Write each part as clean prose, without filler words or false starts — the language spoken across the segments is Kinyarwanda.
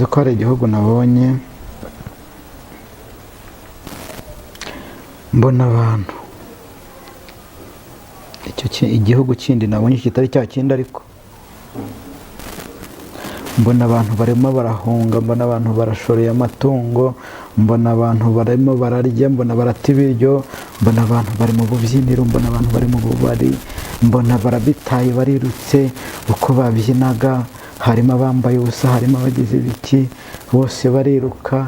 uzi ko hari igihugu nabonye mbona abantu, igihugu kindi nabonye kitari cya kindi, ariko mbona abantu barimo barahunga, mbona abantu barashoreye amatungo, mbona abantu barimo bararya, mbona barata ibiryo, mbona abantu bari mu bubyiniro, mbona abantu bari mu bubari, mbona barabitaye barirutse uko babyinaga, harimo abambaye ubusa, harimo abagize ibiki, bose bariruka.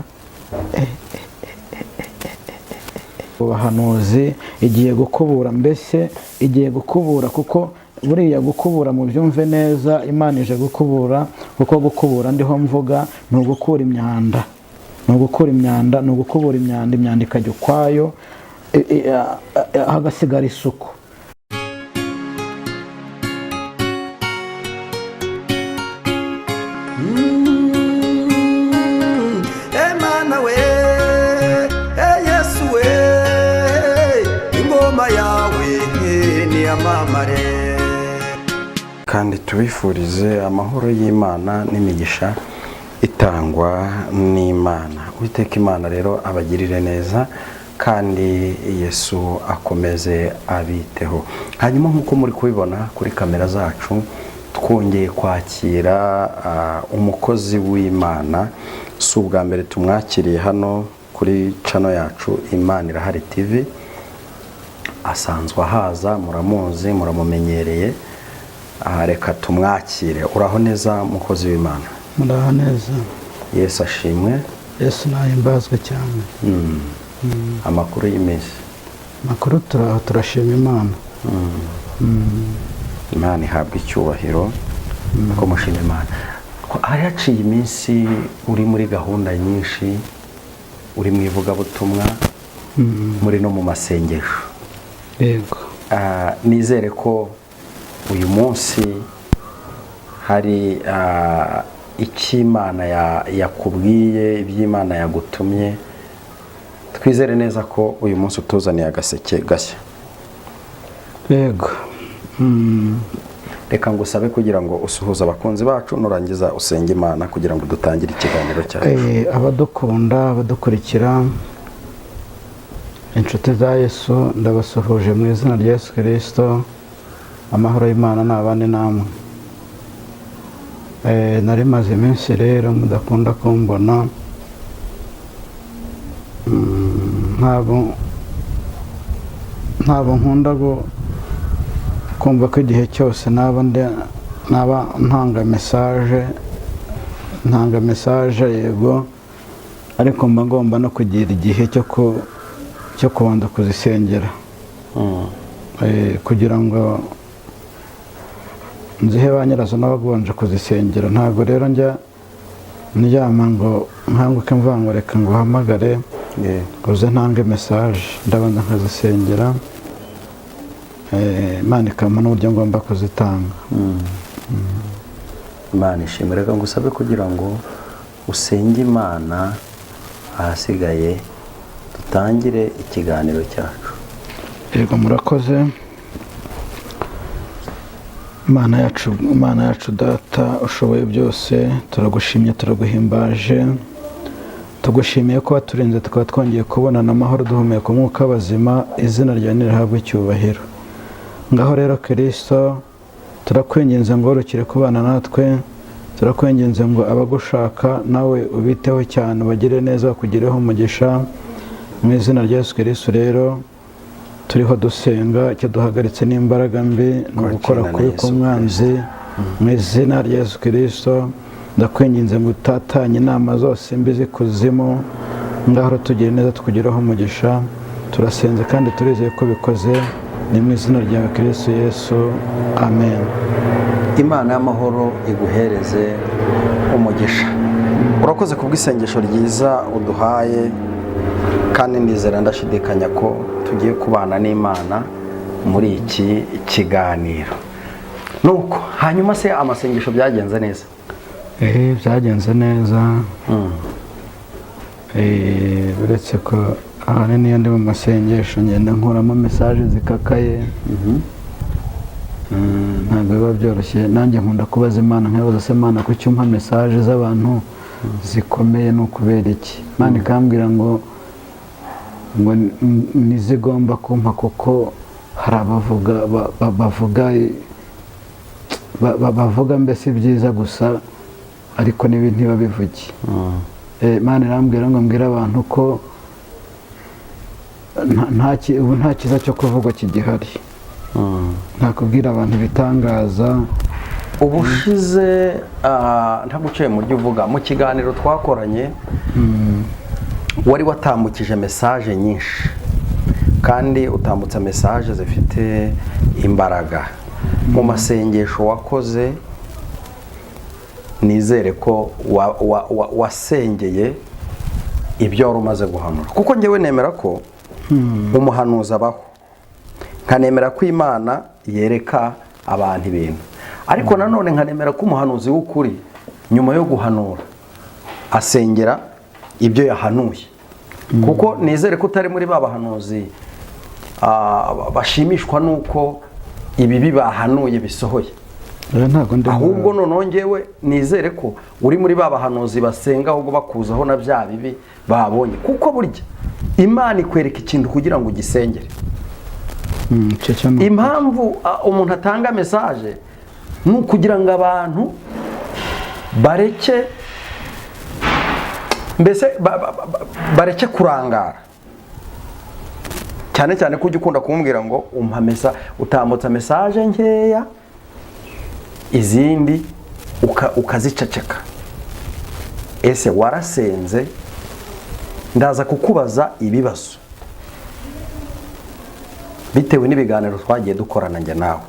Abahanuzi igiye gukubura, mbese igiye gukubura, kuko buriya gukubura mu byumve neza, Imana ije gukubura, kuko gukubura ndiho mvuga ni ugukura imyanda, ni ugukura imyanda, ni ugukubura imyanda, imyanda ikajya ukwayo, hagasigara isuku. Emana we, Yesu we, ingoma yawe ni amamare. Kandi tubifurize amahoro y'Imana n'imigisha itangwa n'Imana. Uwiteka Imana rero abagirire neza, kandi Yesu akomeze abiteho. Hanyuma nk'uko muri kubibona kuri kamera zacu, twongeye kwakira umukozi w'Imana. Si ubwa mbere tumwakiriye hano kuri channel yacu Imana Irahari TV. Asanzwe ahaza, muramuzi, muramumenyereye. Reka tumwakire. Uraho neza mukozi w'Imana? Muraho neza. Yesu ashimwe. Yesu nahimbazwe cyane. Amakuru y'iminsi? Amakuru turashima Imana. Imana ihabwa icyubahiro. Ko mushima Imana. Hari haciye iminsi uri muri gahunda nyinshi, uri mu ivugabutumwa, muri no mu masengesho. Yego. Nizere ko uyu munsi hari icy'Imana yakubwiye, iby'Imana yagutumye. Twizere neza ko uyu munsi utuzaniye agaseke gashya. Yego. Reka ngusabe kugira ngo usuhuze abakunzi bacu, nurangiza usenge Imana kugira ngo dutangire ikiganiro cyacu. Abadukunda, abadukurikira, inshuti za Yesu, ndabasuhuje mu izina rya Yesu Kristo. Amahoro y'Imana nabane namwe. Nari maze iminsi rero mudakunda kumbona, ntabwo nkunda kumva ko igihe cyose naba ntanga message, yego, ariko mba ngomba no kugira igihe cyo kubanza kuzisengera, kugira ngo nzihe ba nyirazo n'abagomba kuzisengera. Ntabwo rero njya ndyama ngo nkanguke mvuga ngo reka ngo uhamagare uze ntange message, ndabanza nkazisengera, Imana ikampa n'uburyo ngomba kuzitanga. Imana ishimwe. Reka ngusabe kugira ngo usenge Imana, ahasigaye dutangire ikiganiro cyacu. Yego, murakoze. Imana yacu Data ushoboye byose, turagushimye, turaguhimbaje, tugushimiye ko waturinze tukaba twongeye kubonana amahoro, duhumeka umwuka w'abazima. Izina ryawe nirihabwe icyubahiro. Ngaho rero Kristo, turakwinginze ngo urukire kubana natwe, turakwinginze ngo abagushaka nawe ubiteho cyane, bagire neza, bakugireho umugisha. Mu izina rya Yesu Kristo rero turiho dusenga, icyo duhagaritse n'imbaraga mbi ni ugukora kuri k'umwanzi. Mu izina rya Yesu Kristo ndakwinginze ngo utatanye inama zose mbi z'ikuzimu. Ngaho tugire neza, tukugireho umugisha. Turasenze kandi turizeye ko bikoze, ni mu izina rya Kristo Yesu, amen. Imana y'amahoro iguhereze umugisha. Urakoze kubw'isengesho ryiza uduhaye, kandi ndizera ndashidikanya ko tugiye kubana n'Imana muri iki kiganiro. Nuko hanyuma se amasengesho byagenze neza? Byagenze neza. Uretse ko ahanini iyo ndi mu masengesho ngenda nkuramo message zikakaye, ntabwo biba byoroshye. Nanjye nkunda kubaza Imana, nkabaza se Imana kuki umpa message z'abantu zikomeye ni ukubera iki Imana ikambwira ngo nizigomba kumpa kuko hari bavuga mbese byiza gusa ariko n'ibintu ntibabivuge Imana irambwira ngo mbwire abantu ko ubu nta cyiza cyo kuvugwa kigihari nta kubwira abantu ibitangaza ubushize ntaguciye mu byo uvuga mu kiganiro twakoranye wari watambukije mesaje nyinshi kandi utambutsa mesaje zifite imbaraga mu masengesho wakoze nizere ko wasengeye ibyo wari umaze guhanura kuko njyewe nemera ko umuhanuzi abaho nkanemera ko Imana yereka abantu ibintu ariko nanone nkanemera ko umuhanuzi w'ukuri nyuma yo guhanura asengera ibyo yahanuye kuko nizere ko utari muri babahanuzi bashimishwa nuko ibibi bahanuye bisohoye ahubwo noneho njyewe nizere ko uri muri babahanuzi basenga ahubwo bakuzaho na bya bibi babonye kuko burya Imana ikwereka ikintu kugira ngo ugisengere impamvu umuntu atanga mesaje ni ukugira ngo abantu bareke mbese bareke kurangara cyane cyane ko ujya ukunda kumbwira ngo utambutsa mesaje nkeya izindi ukaziceceka ese warasenze ndaza kukubaza ibibazo bitewe n'ibiganiro twagiye dukorana njye nawe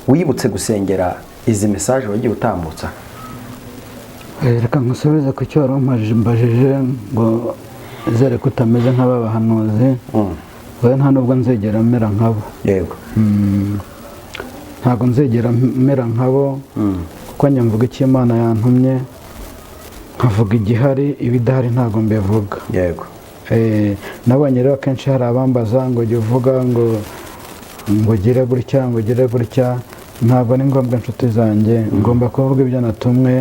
wibutse gusengera izi mesaje wagiye utambutsa reka ngusubize ku cyo wari umbajije ngo izere ko utameze nk'abahanuzi wowe nta nubwo nzegera mera nkabo yego ntabwo nzegera mera nkabo kuko njya mvuga icyo Imana yantumye nkavuga igihari ibidahari ntabwo mbivuga yego nabonye rero akenshi hari abambaza ngo jya uvuga ngo ugire gutya ntabwo ni ngombwa inshuti zanjye ngomba kuvuga ibyo natumwe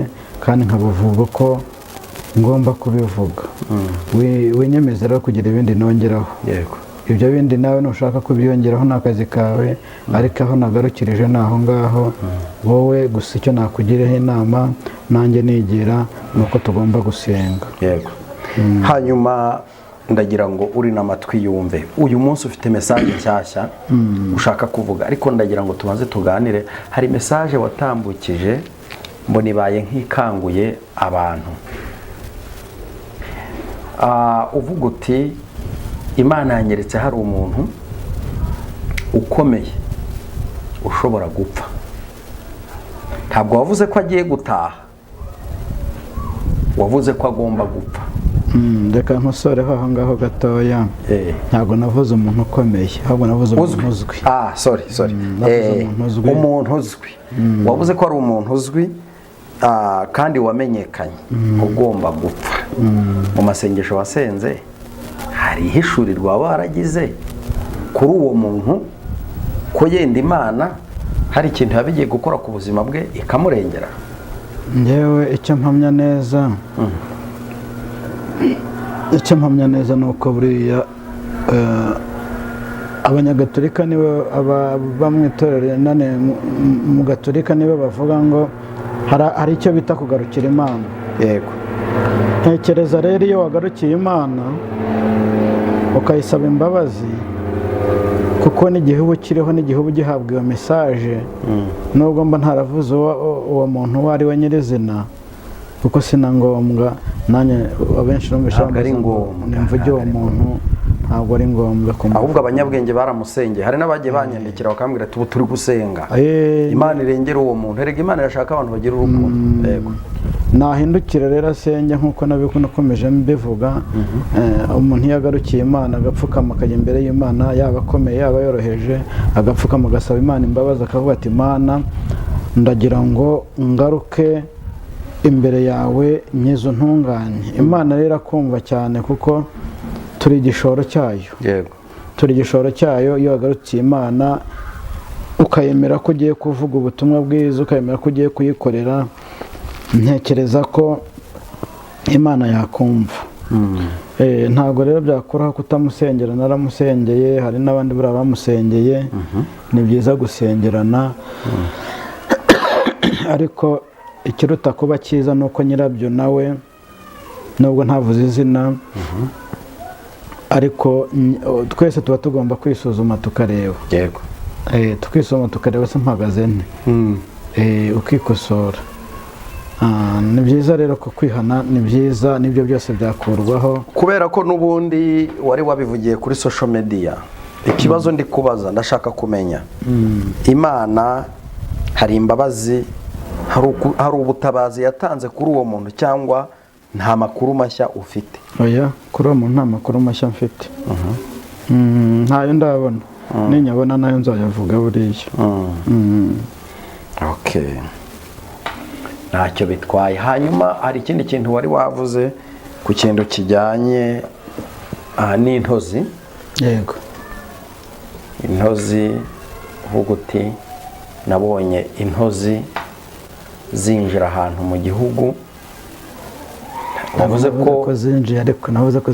kandi nkabuvuga uko ngomba kubivuga winyemeze rero kugira ibindi nongeraho yego ibyo bindi nawe nushaka kubyongeraho ni akazi kawe ariko aho nagarukirije ni aho ngaho wowe gusa icyo nakugiraho inama nanjye nigira ni uko tugomba gusenga yego hanyuma ndagira ngo uri n'amatwi yumve uyu munsi ufite mesaje nshyashya ushaka kuvuga ariko ndagira ngo tubanze tuganire hari mesaje watambukije mbona ibaye nk'ikanguye abantu uvuga uti Imana yanyeretse hari umuntu ukomeye ushobora gupfa ntabwo wavuze ko agiye gutaha wavuze ko agomba gupfa reka nkusoreho aho ngaho gatoya ntabwo navuze umuntu ukomeye ahubwo navuze umuntu uzwi sorry umuntu uzwi wavuze ko ari umuntu uzwi kandi wamenyekanye ugomba gupfa mu masengesho wasenze hari ihishurirwa waba waragize kuri uwo muntu ko yenda Imana hari ikintu yabigiye gukora ku buzima bwe ikamurengera njyewe icyo mpamya neza ni uko buriya abanyagatolika nibo bamwitorera mu gatolika nibo bavuga ngo hari icyo bita kugarukira Imana yego ntekereza rero iyo wagarukiye Imana ukayisaba imbabazi kuko n'igihe uba ukiriho n'igihe uba ugihabwa iyo mesaje nubwo mba ntaravuze uwo muntu uwo ari we nyirizina kuko sina ngombwa nanjye abenshi numvise nimvuge uwo muntu ntabwo ari ngombwa ahubwo abanyabwenge baramusengeye hari n'abagiye banyandikira bakambwira ati ubu turi gusenga Imana irengera uwo muntu erega Imana irashaka abantu bagira urukundo yego nahindukira rero asenge nk'uko nakomeje mbivuga umuntu iyo agarukiye Imana agapfukama akajya imbere y'Imana yaba akomeye yaba yoroheje agapfukama agasaba Imana imbabazi akavuga ati Imana ndagira ngo ngaruke imbere yawe nyizo ntunganye Imana rero akumva cyane kuko turi igishoro cyayo yego turi igishoro cyayo iyo wagarukiye Imana ukayemera ko ugiye kuvuga ubutumwa bwiza ukayemera ko ugiye kuyikorera ntekereza ko Imana yakumva. Ntabwo rero byakuraho kutamusengera. Naramusengeye, hari n'abandi buriya bamusengeye. Ni byiza gusengerana, ariko ikiruta kuba cyiza ni uko nyirabyo nawe, nubwo ntavuze izina, ariko twese tuba tugomba kwisuzuma tukareba. Yego. Tukisuzuma tukareba se mpagaze nte, ukikosora. Ni byiza rero ko kwihana ni byiza, n'ibyo byose byakurwaho. Kubera ko n'ubundi wari wabivugiye kuri social media, ikibazo ndi kubaza ndashaka kumenya, Imana hari imbabazi, hari ubutabazi yatanze kuri uwo muntu, cyangwa nta makuru mashya ufite? Oya, kuri uwo muntu nta makuru mashya mfite. Ntayo ndabona. Ninyabona nayo nzayavuga buriya. Okay. Ntacyo bitwaye. Hanyuma hari ikindi kintu wari wavuze ku kintu kijyanye n'intozi. Yego. Intozi, uvuga uti nabonye intozi zinjira ahantu mu gihugu. Navuze ko zinjiye, ariko navuze ko